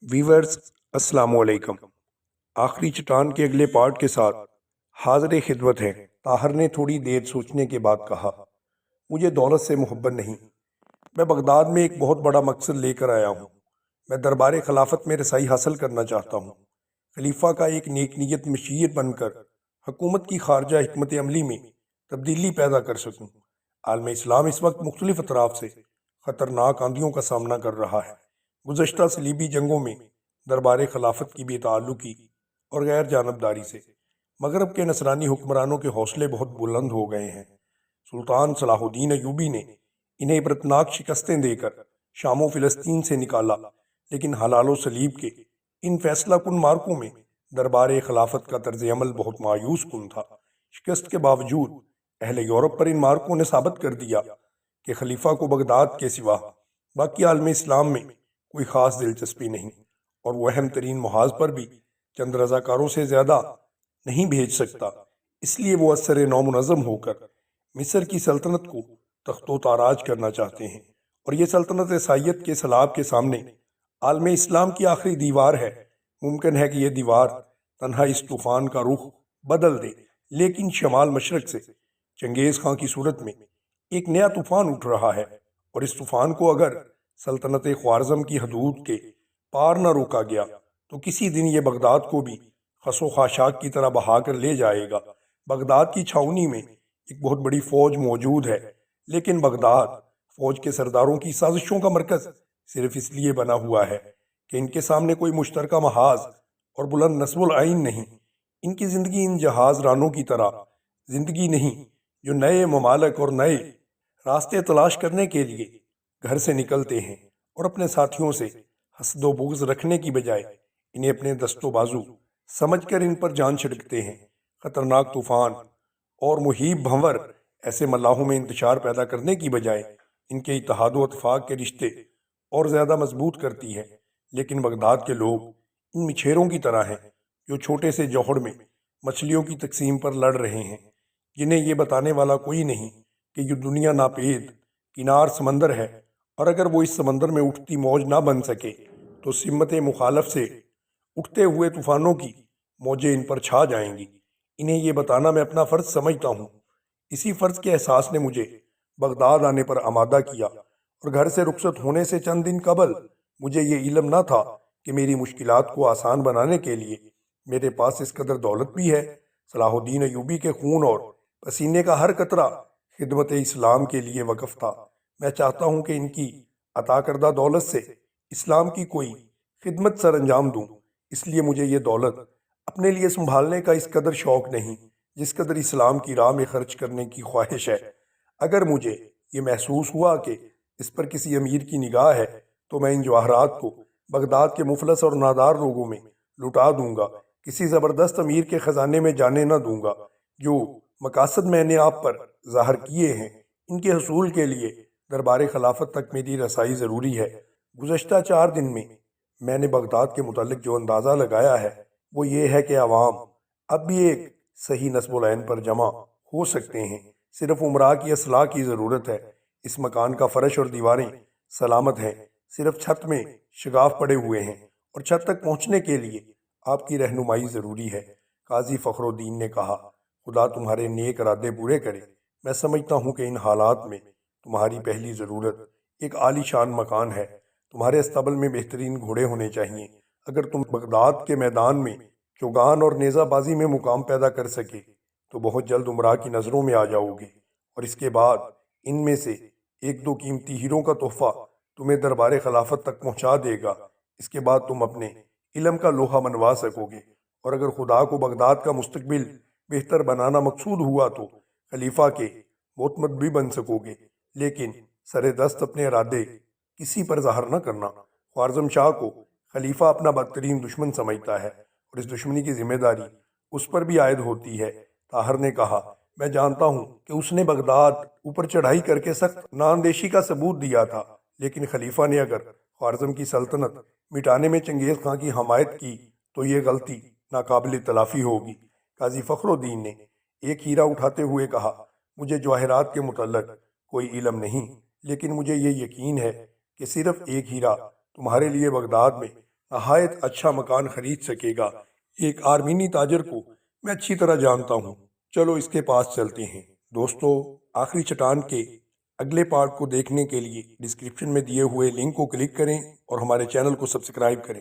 Viewers السلام علیکم۔ آخری چٹان کے اگلے پارٹ کے ساتھ حاضر خدمت ہیں۔ طاہر نے تھوڑی دیر سوچنے کے بعد کہا، مجھے دولت سے محبت نہیں، میں بغداد میں ایک بہت بڑا مقصد لے کر آیا ہوں۔ میں دربار خلافت میں رسائی حاصل کرنا چاہتا ہوں، خلیفہ کا ایک نیک نیت مشیر بن کر حکومت کی خارجہ حکمت عملی میں تبدیلی پیدا کر سکوں۔ عالم اسلام اس وقت مختلف اطراف سے خطرناک آندھیوں کا سامنا کر رہا ہے۔ گزشتہ صلیبی جنگوں میں دربار خلافت کی بے تعلقی اور غیر جانبداری سے مغرب کے نصرانی حکمرانوں کے حوصلے بہت بلند ہو گئے ہیں۔ سلطان صلاح الدین ایوبی نے انہیں عبرتناک شکستیں دے کر شام و فلسطین سے نکالا، لیکن حلال و صلیب کے ان فیصلہ کن مارکوں میں دربار خلافت کا طرز عمل بہت مایوس کن تھا۔ شکست کے باوجود اہل یورپ پر ان مارکوں نے ثابت کر دیا کہ خلیفہ کو بغداد کے سوا باقی عالم اسلام میں کوئی خاص دلچسپی نہیں، اور وہ اہم ترین محاذ پر بھی چند رضاکاروں سے زیادہ نہیں بھیج سکتا۔ اس لیے وہ اثر نو منظم ہو کر مصر کی سلطنت کو تخت و تاراج کرنا چاہتے ہیں، اور یہ سلطنت عیسائیت کے سلاب کے سامنے عالم اسلام کی آخری دیوار ہے۔ ممکن ہے کہ یہ دیوار تنہا اس طوفان کا رخ بدل دے، لیکن شمال مشرق سے چنگیز خان کی صورت میں ایک نیا طوفان اٹھ رہا ہے، اور اس طوفان کو اگر سلطنت خوارزم کی حدود کے پار نہ روکا گیا تو کسی دن یہ بغداد کو بھی خس و خاشاک کی طرح بہا کر لے جائے گا۔ بغداد کی چھاؤنی میں ایک بہت بڑی فوج موجود ہے، لیکن بغداد فوج کے سرداروں کی سازشوں کا مرکز صرف اس لیے بنا ہوا ہے کہ ان کے سامنے کوئی مشترکہ محاذ اور بلند نصب العین نہیں۔ ان کی زندگی ان جہاز رانوں کی طرح زندگی نہیں جو نئے ممالک اور نئے راستے تلاش کرنے کے لیے گھر سے نکلتے ہیں، اور اپنے ساتھیوں سے حسد و بغض رکھنے کی بجائے انہیں اپنے دست و بازو سمجھ کر ان پر جان چھڑکتے ہیں۔ خطرناک طوفان اور مہیب بھنور ایسے ملاحوں میں انتشار پیدا کرنے کی بجائے ان کے اتحاد و اتفاق کے رشتے اور زیادہ مضبوط کرتی ہے۔ لیکن بغداد کے لوگ ان مچھیروں کی طرح ہیں جو چھوٹے سے جوہر میں مچھلیوں کی تقسیم پر لڑ رہے ہیں، جنہیں یہ بتانے والا کوئی نہیں کہ یہ دنیا ناپید کنار سمندر ہے، اور اگر وہ اس سمندر میں اٹھتی موج نہ بن سکے تو سمت مخالف سے اٹھتے ہوئے طوفانوں کی موجیں ان پر چھا جائیں گی۔ انہیں یہ بتانا میں اپنا فرض سمجھتا ہوں۔ اسی فرض کے احساس نے مجھے بغداد آنے پر آمادہ کیا، اور گھر سے رخصت ہونے سے چند دن قبل مجھے یہ علم نہ تھا کہ میری مشکلات کو آسان بنانے کے لیے میرے پاس اس قدر دولت بھی ہے۔ صلاح الدین ایوبی کے خون اور پسینے کا ہر قطرہ خدمت اسلام کے لیے وقف تھا۔ میں چاہتا ہوں کہ ان کی عطا کردہ دولت سے اسلام کی کوئی خدمت سر انجام دوں، اس لیے مجھے یہ دولت اپنے لیے سنبھالنے کا اس قدر شوق نہیں جس قدر اسلام کی راہ میں خرچ کرنے کی خواہش ہے۔ اگر مجھے یہ محسوس ہوا کہ اس پر کسی امیر کی نگاہ ہے تو میں ان جواہرات کو بغداد کے مفلس اور نادار لوگوں میں لٹا دوں گا، کسی زبردست امیر کے خزانے میں جانے نہ دوں گا۔ جو مقاصد میں نے آپ پر ظاہر کیے ہیں، ان کے حصول کے لیے دربار خلافت تک میری رسائی ضروری ہے۔ گزشتہ 4 دن میں نے بغداد کے متعلق جو اندازہ لگایا ہے وہ یہ ہے کہ عوام اب بھی ایک صحیح نصب العین پر جمع ہو سکتے ہیں۔ صرف عمرا کی اصلاح کی ضرورت ہے۔ اس مکان کا فرش اور دیواریں سلامت ہیں، صرف چھت میں شگاف پڑے ہوئے ہیں، اور چھت تک پہنچنے کے لیے آپ کی رہنمائی ضروری ہے۔ قاضی فخر الدین نے کہا، خدا تمہارے نیک ارادے پورے کرے۔ میں سمجھتا ہوں کہ ان حالات میں تمہاری پہلی ضرورت ایک عالی شان مکان ہے۔ تمہارے استبل میں بہترین گھوڑے ہونے چاہیے۔ اگر تم بغداد کے میدان میں چوگان اور نیزہ بازی میں مقام پیدا کر سکے تو بہت جلد عمرا کی نظروں میں آ جاؤ گے، اور اس کے بعد ان میں سے 1-2 قیمتی ہیروں کا تحفہ تمہیں دربار خلافت تک پہنچا دے گا۔ اس کے بعد تم اپنے علم کا لوہا منوا سکو گے، اور اگر خدا کو بغداد کا مستقبل بہتر بنانا مقصود ہوا تو خلیفہ کے معتمد بھی بن سکو گے۔ لیکن سر دست اپنے ارادے کسی پر ظاہر نہ کرنا۔ خوارزم شاہ کو خلیفہ اپنا بدترین دشمن سمجھتا ہے، اور اس دشمنی کی ذمہ داری اس پر بھی عائد ہوتی ہے۔ طاہر نے کہا، میں جانتا ہوں کہ اس نے بغداد اوپر چڑھائی کر کے سخت نااندیشی کا ثبوت دیا تھا، لیکن خلیفہ نے اگر خوارزم کی سلطنت مٹانے میں چنگیز خان کی حمایت کی تو یہ غلطی ناقابل تلافی ہوگی۔ قاضی فخر الدین نے ایک ہیرا اٹھاتے ہوئے کہا، مجھے جواہرات کے متعلق کوئی علم نہیں، لیکن مجھے یہ یقین ہے کہ صرف ایک ہیرا تمہارے لیے بغداد میں نہایت اچھا مکان خرید سکے گا۔ ایک آرمینی تاجر کو میں اچھی طرح جانتا ہوں، چلو اس کے پاس چلتے ہیں۔ دوستو، آخری چٹان کے اگلے پارٹ کو دیکھنے کے لیے ڈسکرپشن میں دیے ہوئے لنک کو کلک کریں اور ہمارے چینل کو سبسکرائب کریں۔